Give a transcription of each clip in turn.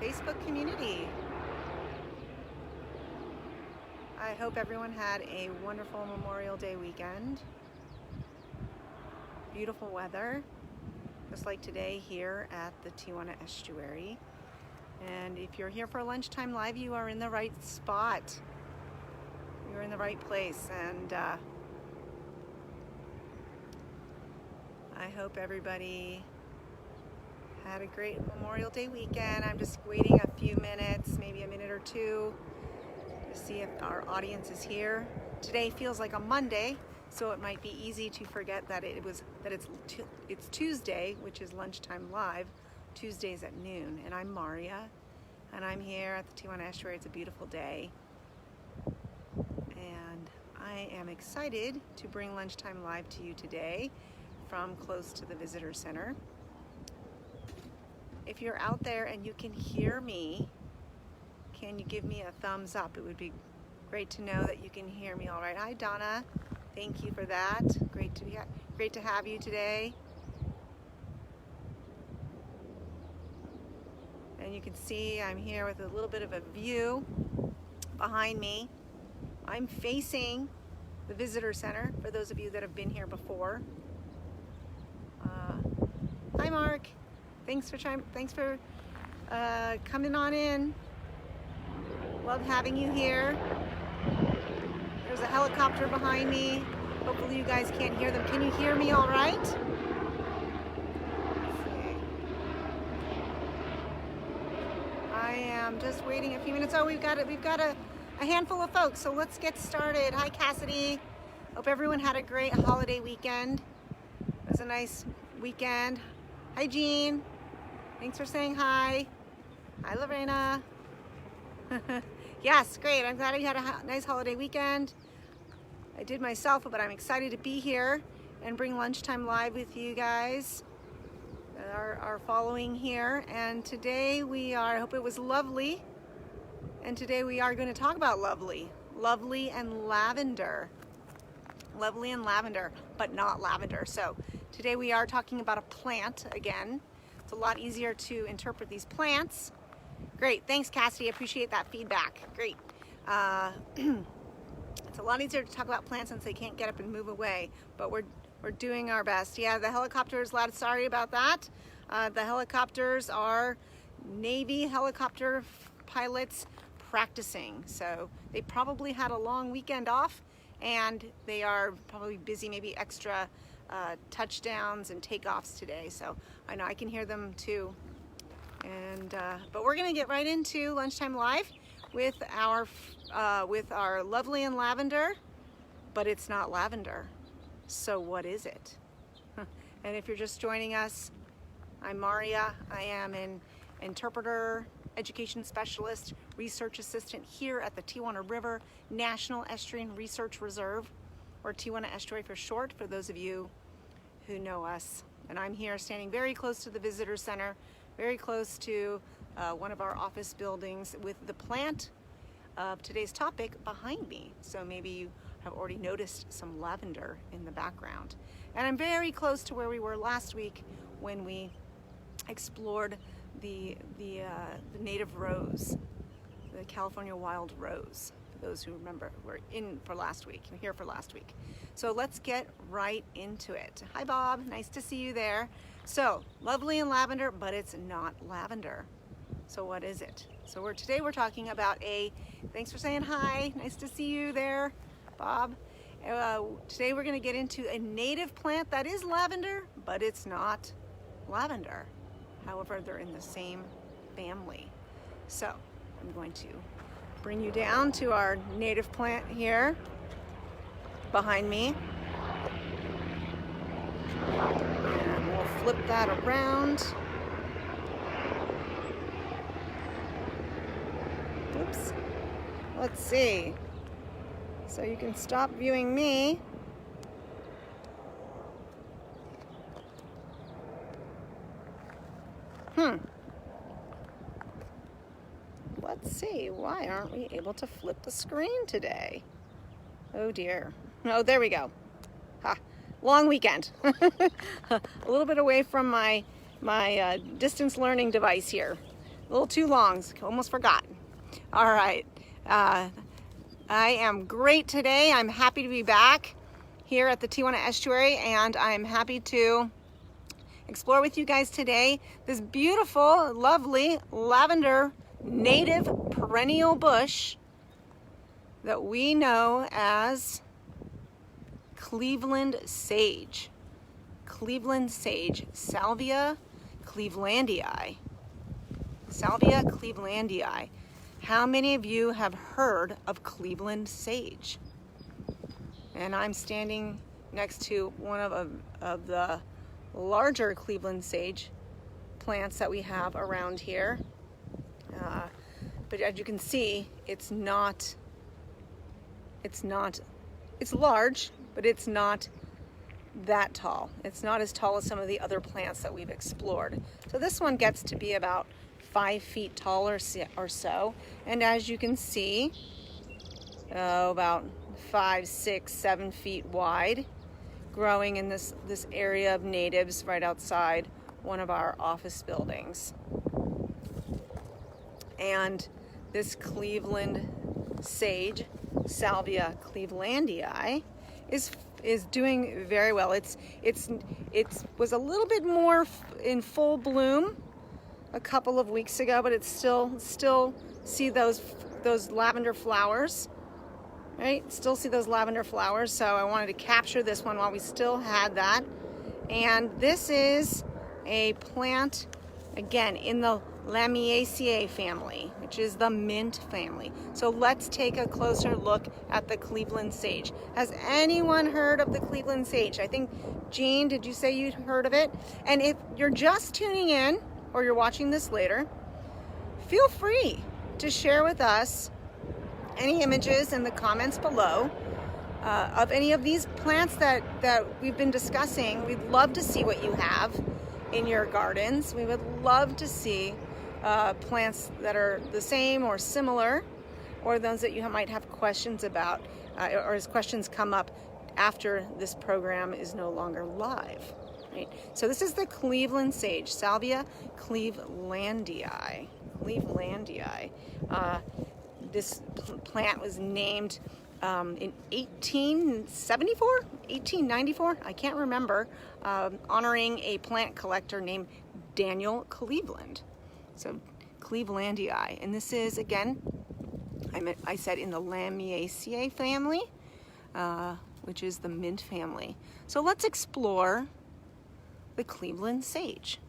Facebook community. I hope everyone had a wonderful Memorial Day weekend. Beautiful weather, just like today here at the Tijuana Estuary. And if you're here for Lunchtime Live, you are in the right spot. You're in the right place, and I hope everybody had a great Memorial Day weekend. I'm just waiting a few minutes, maybe a minute or two, to see if our audience is here. Today feels like a Monday, so it might be easy to forget that it's Tuesday, which is Lunchtime Live, Tuesdays at noon. And I'm Maria, and I'm here at the Tijuana Estuary. It's a beautiful day, and I am excited to bring Lunchtime Live to you today from close to the Visitor Center. If you're out there and you can hear me, can you give me a thumbs up? It would be great to know that you can hear me all right. Hi, Donna. Thank you for that. Great to have you today. And you can see I'm here with a little bit of a view behind me. I'm facing the Visitor Center, for those of you that have been here before. Hi, Mark. Thanks for coming on in. Love having you here. There's a helicopter behind me. Hopefully you guys can't hear them. Can you hear me all right? Let's see. I am just waiting a few minutes. Oh, we've got a handful of folks, so let's get started. Hi, Cassidy. Hope everyone had a great holiday weekend. It was a nice weekend. Hi, Jean. Thanks for saying hi. Hi, Lorena. Yes, great. I'm glad you had a nice holiday weekend. I did myself, but I'm excited to be here and bring Lunchtime Live with you guys that are following here. And today I hope it was lovely. And today we are going to talk about lovely and lavender. Lovely and lavender, but not lavender. So today we are talking about a plant again. It's a lot easier to interpret these plants. Great, thanks Cassidy, I appreciate that feedback. Great. It's a lot easier to talk about plants since they can't get up and move away, but we're doing our best. Yeah, the helicopter is loud, sorry about that. The helicopters are Navy helicopter pilots practicing. So they probably had a long weekend off, and they are probably busy, maybe extra touchdowns and takeoffs today. So I know I can hear them too. And but we're gonna get right into Lunchtime Live with our lovely and lavender, but it's not lavender. So what is it? And if you're just joining us, I'm Maria. I am an interpreter, education specialist, research assistant here at the Tijuana River National Estuarine Research Reserve, or Tijuana Estuary for short, for those of you who know us. And I'm here standing very close to the Visitor Center, very close to one of our office buildings, with the plant of today's topic behind me. So maybe you have already noticed some lavender in the background. And I'm very close to where we were last week when we explored the native rose, the California wild rose. For those who remember, we're here for last week. So let's get right into it. Hi Bob, nice to see you there. So lovely and lavender, but it's not lavender. So what is it? So today we're talking about thanks for saying hi, nice to see you there, Bob. Today we're gonna get into a native plant that is lavender, but it's not lavender. However, they're in the same family. So I'm going to bring you down to our native plant here behind me. And we'll flip that around. Oops. Let's see. So you can stop viewing me. Let's see, why aren't we able to flip the screen today? Oh dear. Oh, there we go. Ha, long weekend. A little bit away from my distance learning device here. A little too long, almost forgot. All right, I am great today. I'm happy to be back here at the Tijuana Estuary, and I'm happy to explore with you guys today this beautiful, lovely lavender native perennial bush that we know as Cleveland sage. Cleveland sage, Salvia clevelandii. Salvia clevelandii. How many of you have heard of Cleveland sage? And I'm standing next to one of the larger Cleveland sage plants that we have around here. But as you can see, it's large, but it's not that tall. It's not as tall as some of the other plants that we've explored. So this one gets to be about 5 feet tall or so. And as you can see, about 5, 6, 7 feet wide, growing in this area of natives right outside one of our office buildings. And this Cleveland sage, Salvia clevelandii, is doing very well. It was a little bit more in full bloom a couple of weeks ago, but it's still see those lavender flowers, right? Still see those lavender flowers. So I wanted to capture this one while we still had that. And this is a plant, again, in the Lamiaceae family, which is the mint family. So let's take a closer look at the Cleveland sage. Has anyone heard of the Cleveland sage? I think, Jean, did you say you'd heard of it? And if you're just tuning in or you're watching this later, feel free to share with us any images in the comments below of any of these plants that we've been discussing. We'd love to see what you have in your gardens. We would love to see plants that are the same or similar, or those that you might have questions about, or as questions come up after this program is no longer live. Right? So this is the Cleveland sage, Salvia clevelandii. This plant was named in 1894, I can't remember, honoring a plant collector named Daniel Cleveland. So Clevelandii, and this is, again, I said in the Lamiaceae family, which is the mint family. So let's explore the Cleveland sage.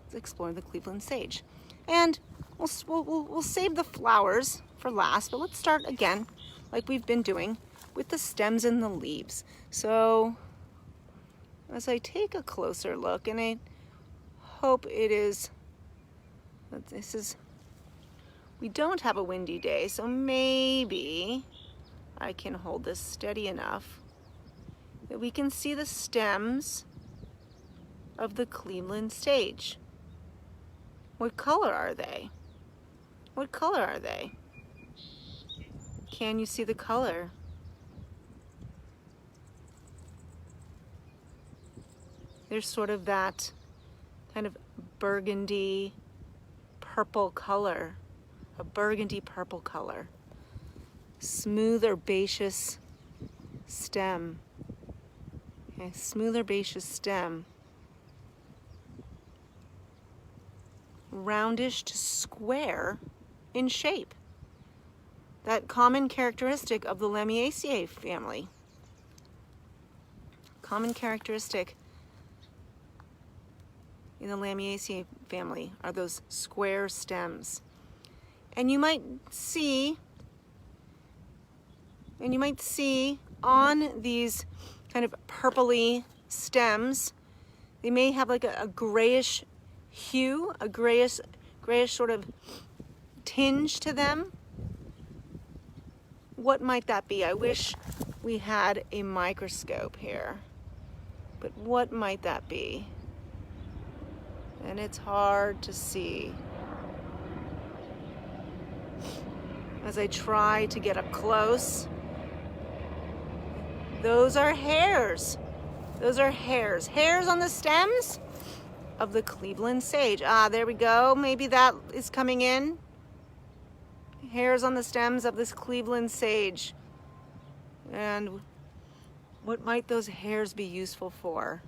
Let's explore the Cleveland sage, and we'll save the flowers for last. But let's start again, like we've been doing, with the stems and the leaves. So as I take a closer look, and I hope it is. We don't have a windy day, so maybe I can hold this steady enough that we can see the stems of the Cleveland sage. What color are they? What color are they? Can you see the color? There's sort of that kind of burgundy purple color, a burgundy purple color. Smooth herbaceous stem. Okay, smooth herbaceous stem. Roundish to square in shape. That common characteristic of the Lamiaceae family. Common characteristic in the Lamiaceae family are those square stems. And you might see on these kind of purpley stems, they may have like a grayish hue, a grayish sort of tinge to them. What might that be? I wish we had a microscope here, but what might that be? And it's hard to see. As I try to get up close, those are hairs. Those are hairs. Hairs on the stems? of the Cleveland sage. Ah, there we go. Maybe that is coming in. Hairs on the stems of this Cleveland sage. And what might those hairs be useful for?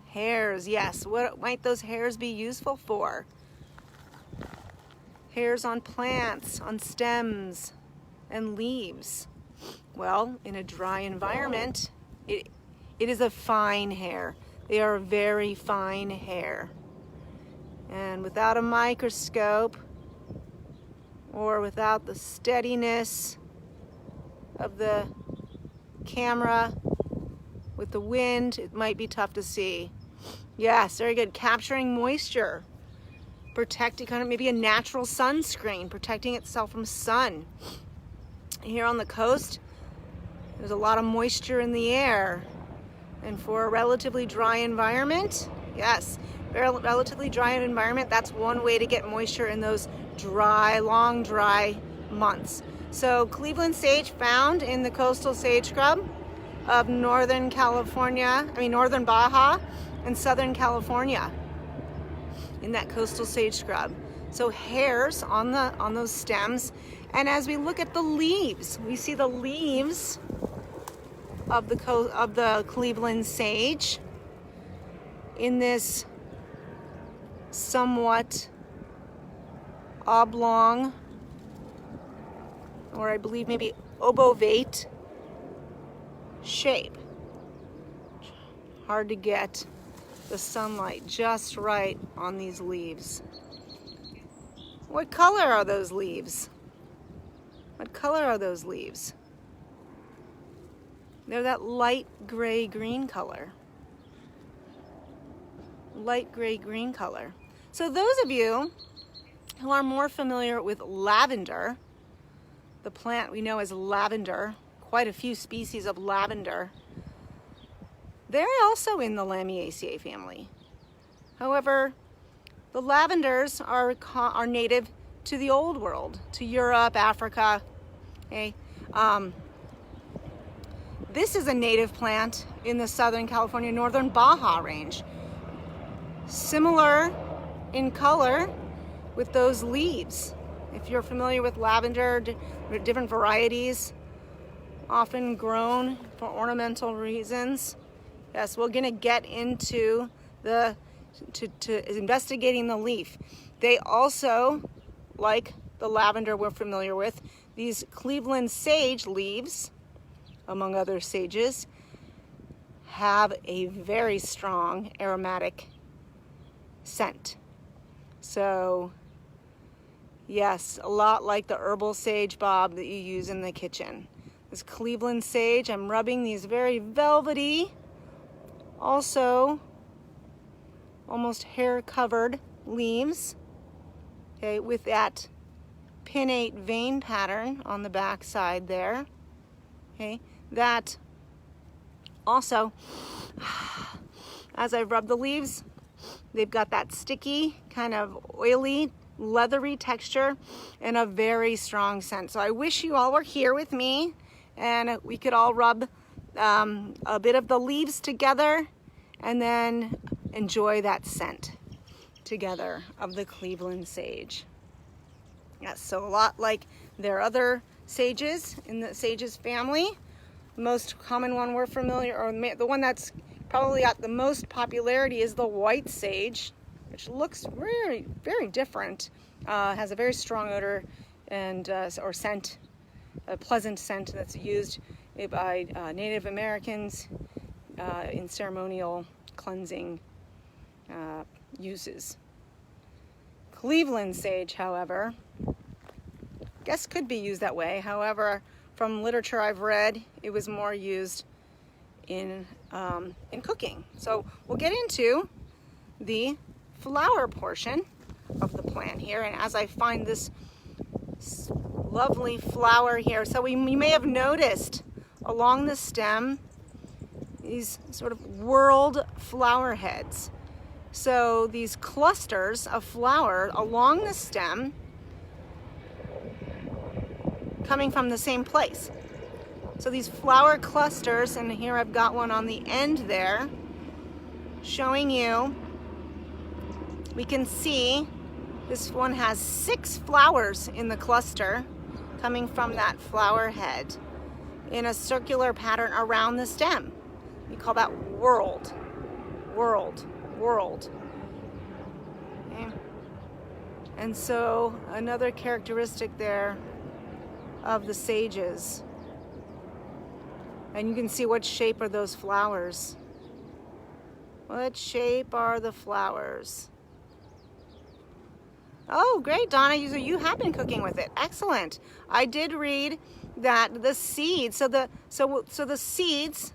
Hairs, yes. What might those hairs be useful for? Hairs on plants, on stems, and leaves. Well, in a dry environment, it is a fine hair. They are a very fine hair. And without a microscope, or without the steadiness of the camera, with the wind, it might be tough to see. Yes, very good. Capturing moisture. Protecting, kind of maybe a natural sunscreen, protecting itself from sun. Here on the coast, there's a lot of moisture in the air. And for a relatively dry environment, yes, relatively dry environment, that's one way to get moisture in those dry, long dry months. So Cleveland sage found in the coastal sage scrub of northern Baja and southern California in that coastal sage scrub. So hairs on those stems. And as we look at the leaves, we see the leaves of the Cleveland sage in this somewhat oblong, or I believe maybe obovate shape. Hard to get the sunlight just right on these leaves. What color are those leaves? What color are those leaves? They're that light gray-green color. Light gray-green color. So those of you who are more familiar with lavender, the plant we know as lavender, quite a few species of lavender, they're also in the Lamiaceae family. However, the lavenders are native to the Old World, to Europe, Africa. Okay? This is a native plant in the Southern California, Northern Baja range. Similar in color with those leaves. If you're familiar with lavender, different varieties, often grown for ornamental reasons. Yes, we're gonna get into to investigating the leaf. They also, like the lavender we're familiar with, these Cleveland sage leaves, among other sages, have a very strong aromatic scent. So, yes, a lot like the herbal sage bulb that you use in the kitchen. This Cleveland sage, I'm rubbing these very velvety, also almost hair-covered leaves, okay, with that pinnate vein pattern on the back side there. Okay, that also, as I rub the leaves, they've got that sticky, kind of oily, leathery texture and a very strong scent. So I wish you all were here with me and we could all rub a bit of the leaves together and then enjoy that scent together of the Cleveland sage. Yes, so a lot like their other sages in the sages family. The most common one we're familiar, or the one that's probably got the most popularity, is the white sage, which looks very, very different. Has a very strong odor and or scent, a pleasant scent that's used by Native Americans in ceremonial cleansing uses. Cleveland sage, however, guess could be used that way. However, from literature I've read, it was more used in cooking. So we'll get into the flower portion of the plant here, and as I find this lovely flower here, so you may have noticed along the stem these sort of whorled flower heads. So these clusters of flower along the stem coming from the same place. So these flower clusters, and here I've got one on the end there, showing you, we can see this one has 6 flowers in the cluster coming from that flower head in a circular pattern around the stem. We call that whorled. Whorled. Okay. And so another characteristic there of the sages. And you can see what shape are those flowers. What shape are the flowers? Oh, great, Donna. You have been cooking with it. Excellent. I did read that the seeds, so the seeds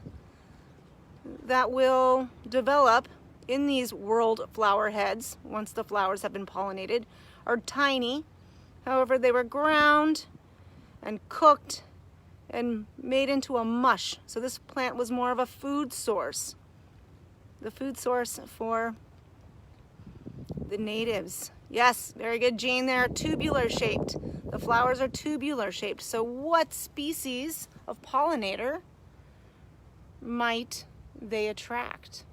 that will develop in these whorled flower heads once the flowers have been pollinated are tiny. However, they were ground and cooked and made into a mush. So this plant was more of a food source. The food source for the natives. Yes, very good, Jean. They're tubular shaped. The flowers are tubular shaped. So what species of pollinator might they attract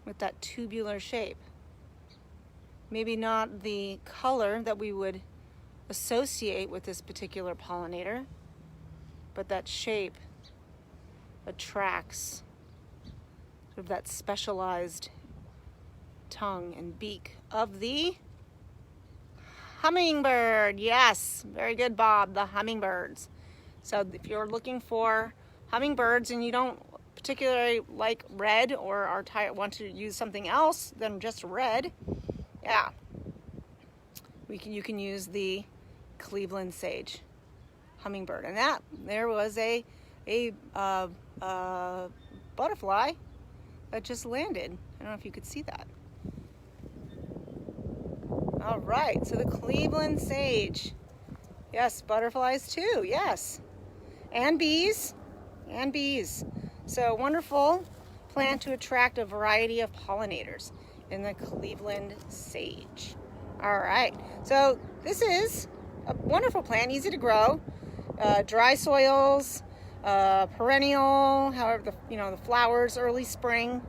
with that tubular shape? Maybe not the color that we would associate with this particular pollinator, but that shape attracts sort of that specialized tongue and beak of the hummingbird. Yes, very good, Bob, the hummingbirds. So if you're looking for hummingbirds and you don't particularly like red or are want to use something else than just red, yeah, you can use the Cleveland sage hummingbird. And that there was a butterfly that just landed. I don't know if you could see that. All right, so the Cleveland sage. Yes, butterflies too, yes. And bees, So wonderful plant to attract a variety of pollinators in the Cleveland sage. All right, so this is a wonderful plant, easy to grow. Dry soils, perennial, however, the flowers, early spring,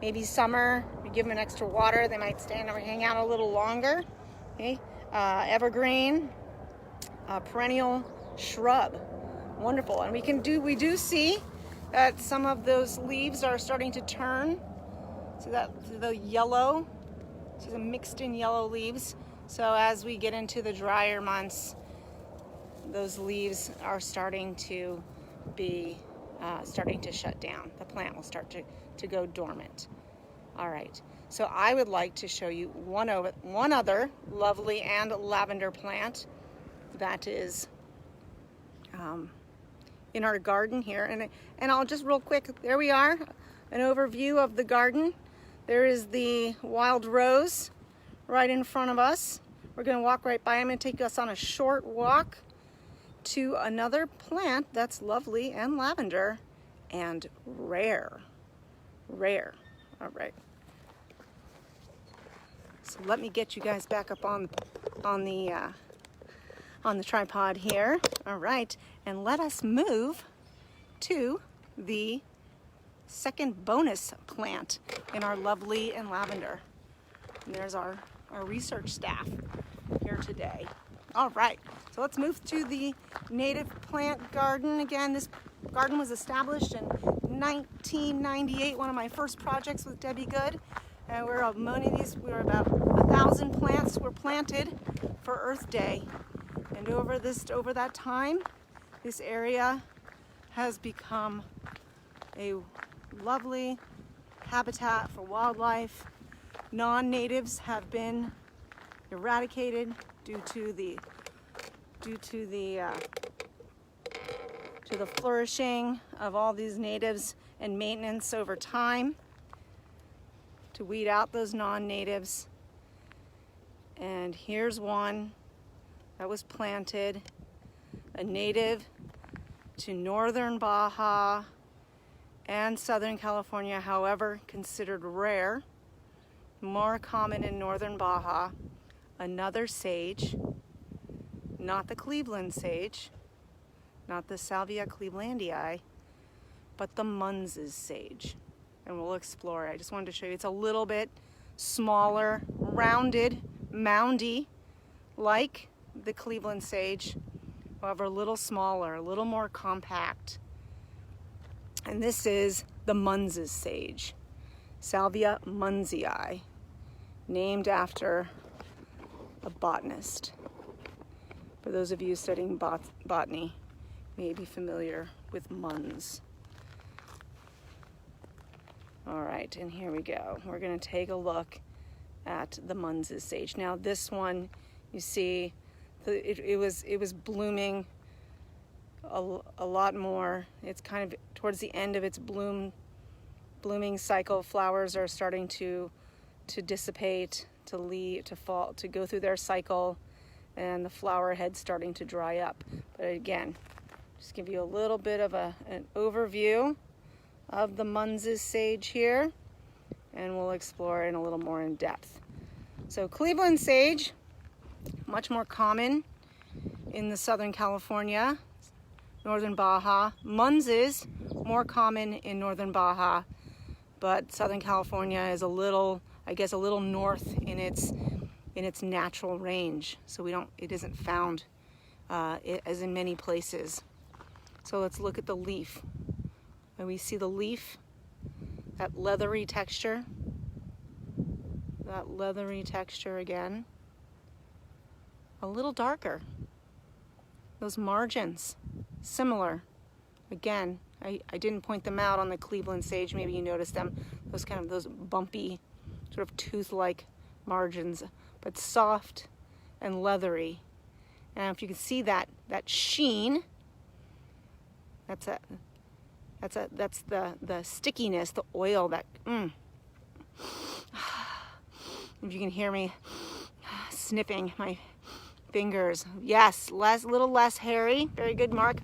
maybe summer. You give them an extra water, they might stand or hang out a little longer. Okay, evergreen, perennial shrub, wonderful. And we do see that some of those leaves are starting to turn to the yellow, to the mixed in yellow leaves. So as we get into the drier months, those leaves are starting to be starting to shut down. The plant will start to go dormant. All right, so I would like to show you one other lovely and lavender plant that is in our garden here. And I'll just real quick, there we are, an overview of the garden. There is the wild rose right in front of us. We're gonna walk right by. I'm gonna take us on a short walk to another plant that's lovely and lavender and rare. All right. So let me get you guys back up on the tripod here. All right, and let us move to the second bonus plant in our lovely and lavender. And there's our research staff here today. All right, so let's move to the native plant garden. Again, this garden was established in 1998, one of my first projects with Debbie Good. And we're ammoning these. We were about 1,000 plants were planted for Earth Day. And over that time, this area has become a lovely habitat for wildlife. Non-natives have been eradicated due to the flourishing of all these natives and maintenance over time to weed out those non-natives. And here's one that was planted, a native to northern Baja and Southern California, however considered rare, more common in northern Baja. Another sage, not the Cleveland sage, not the Salvia clevelandii, but the Munseys sage. and we'll explore it. I just wanted to show you it's a little bit smaller, rounded, moundy, like the Cleveland sage, however a little smaller, a little more compact. And this is the Munseys Sage, Salvia munsei, named after a botanist. For those of you studying botany, may be familiar with Muns. All right, and here we go. We're going to take a look at the Munseys Sage. Now this one, you see, it was blooming a lot more. It's kind of towards the end of its blooming cycle. Flowers are starting to dissipate, to leave, to fall, to go through their cycle, and the flower head's starting to dry up. But again, just give you a little bit of an overview of the Munseys Sage here, and we'll explore it a little more in depth. So Cleveland sage, much more common in the Southern California, Northern Baja. Munseys, more common in Northern Baja, but Southern California is a little, I guess, a little north in its natural range. So it isn't found as in many places. So let's look at the leaf. And we see the leaf, that leathery texture again. A little darker. Those margins, similar. Again, I didn't point them out on the Cleveland sage. Maybe you noticed them. Those bumpy, sort of tooth-like margins, but soft and leathery. And if you can see that sheen, that's the stickiness, the oil that. If you can hear me snipping my fingers. Yes, little less hairy. Very good, Mark.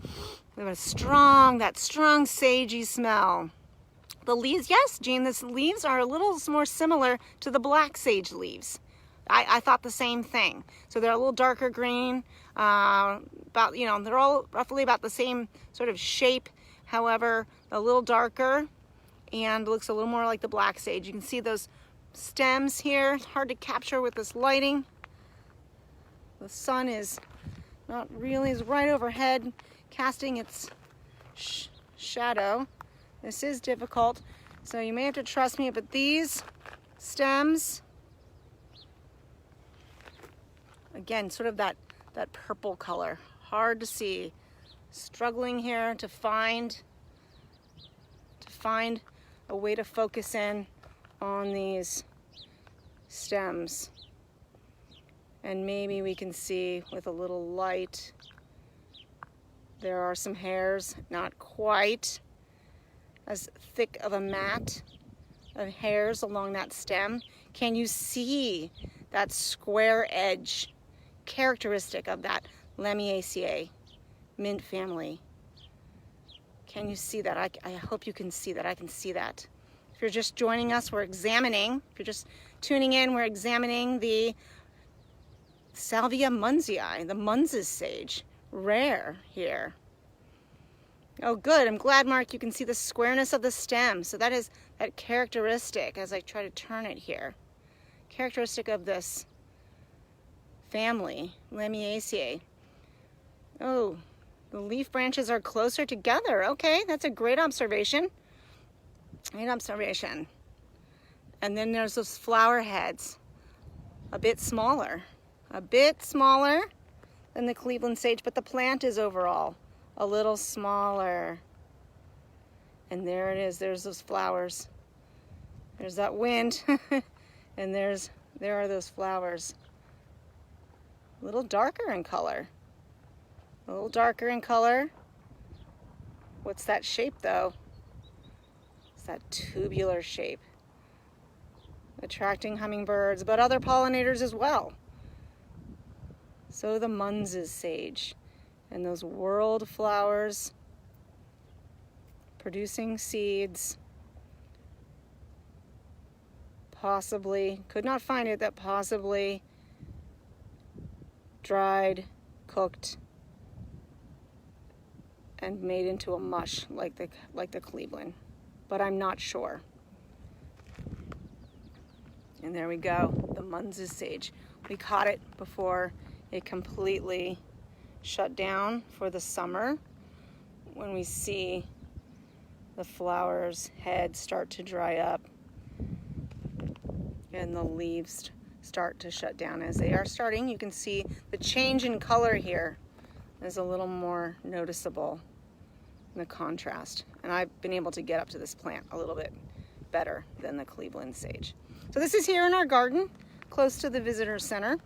We have that strong sagey smell. The leaves, yes, Jean, the leaves are a little more similar to the black sage leaves. I thought the same thing. So they're a little darker green, they're all roughly about the same sort of shape, however, a little darker, and looks a little more like the black sage. You can see those stems here. It's hard to capture with this lighting. The sun is right overhead, casting its shadow. This is difficult, so you may have to trust me, but these stems, again, sort of that purple color, hard to see. Struggling here to find a way to focus in on these stems. And maybe we can see with a little light, there are some hairs, not quite as thick of a mat of hairs along that stem. Can you see that square edge characteristic of that Lamiaceae mint family? Can you see that? I hope you can see that. I can see that. If you're just joining us, we're examining. If you're just tuning in, we're examining the Salvia munsei, the Munseys Sage, rare here. Oh, good. I'm glad, Mark, you can see the squareness of the stem. So that is that characteristic, as I try to turn it here, characteristic of this family, Lamiaceae. Oh, the leaf branches are closer together. Okay, that's a great observation. Great observation. And then there's those flower heads, a bit smaller than the Cleveland sage, but the plant is overall a little smaller. And there it is. There's those flowers. There's that wind, and there are those flowers. A little darker in color. A little darker in color. What's that shape, though? It's that tubular shape, attracting hummingbirds, but other pollinators as well. So the Munseys Sage, and those whorled flowers producing seeds. Possibly, could not find it, that possibly dried, cooked, and made into a mush like the Cleveland, but I'm not sure. And there we go, the Munseys Sage. We caught it before it completely shut down for the summer. When we see the flowers' heads start to dry up and the leaves start to shut down as they are starting, you can see the change in color here is a little more noticeable in the contrast. And I've been able to get up to this plant a little bit better than the Cleveland sage. So this is here in our garden, close to the visitor center,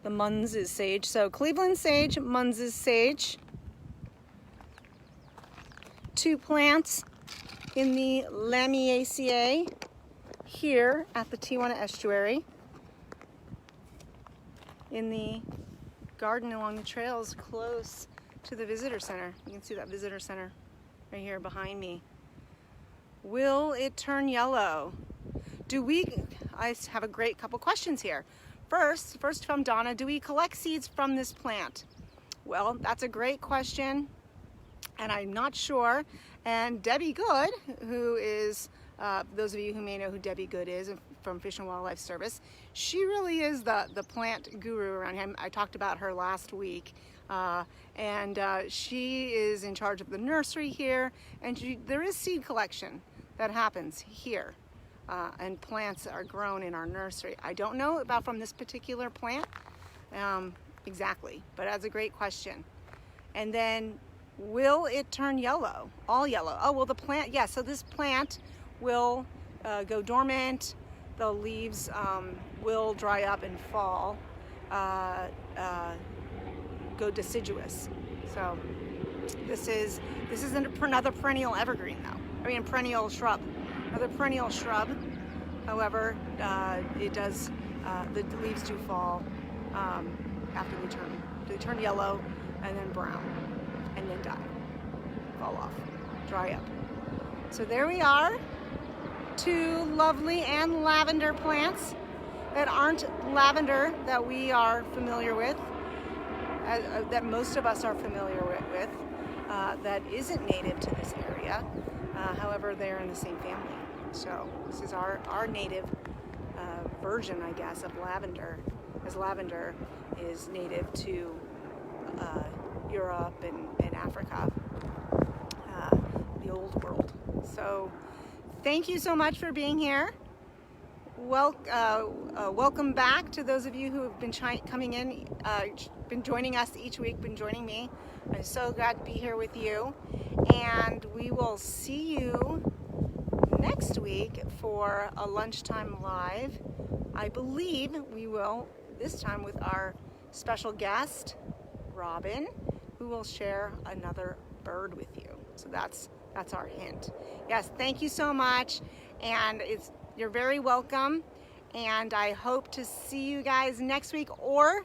the Munseys Sage. So Cleveland sage, Munseys Sage. 2 plants in the Lamiaceae here at the Tijuana Estuary, in the garden along the trails close to the visitor center. You can see that visitor center right here behind me. Will it turn yellow? I have a great couple questions here. First from Donna, do we collect seeds from this plant? Well, that's a great question, and I'm not sure. And Debbie Good, who is, those of you who may know who Debbie Good is from Fish and Wildlife Service, she really is the plant guru around here. I talked about her last week. She is in charge of the nursery here, and there is seed collection that happens here. And plants are grown in our nursery. I don't know about from this particular plant exactly, but that's a great question. And then, will it turn yellow? All yellow? Oh, well, the plant, yeah, so this plant will go dormant. The leaves will dry up and fall, go deciduous. So this is another perennial evergreen though. I mean, a perennial shrub. Another perennial shrub. However, it does, the leaves do fall after they turn yellow and then brown and then die, fall off, dry up. So there we are, 2 lovely and lavender plants that aren't lavender that we are familiar with, that most of us are familiar with, that isn't native to this area. However, they're in the same family. So this is our native version, I guess, of lavender, as lavender is native to Europe and Africa, the old world. So thank you so much for being here. Welcome back to those of you who have been coming in, been joining us each week, been joining me. I'm so glad to be here with you. And we will see you next week for a Lunchtime Live. I believe we will, this time with our special guest, Robin, who will share another bird with you. So that's our hint. Yes, thank you so much. And you're very welcome. And I hope to see you guys next week, or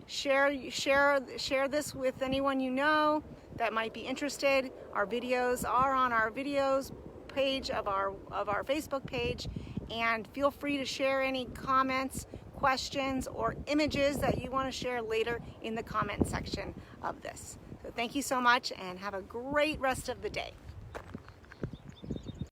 share this with anyone you know that might be interested. Our videos are on our videos page of our Facebook page, and feel free to share any comments, questions, or images that you want to share later in the comment section of this. So thank you so much, and have a great rest of the day.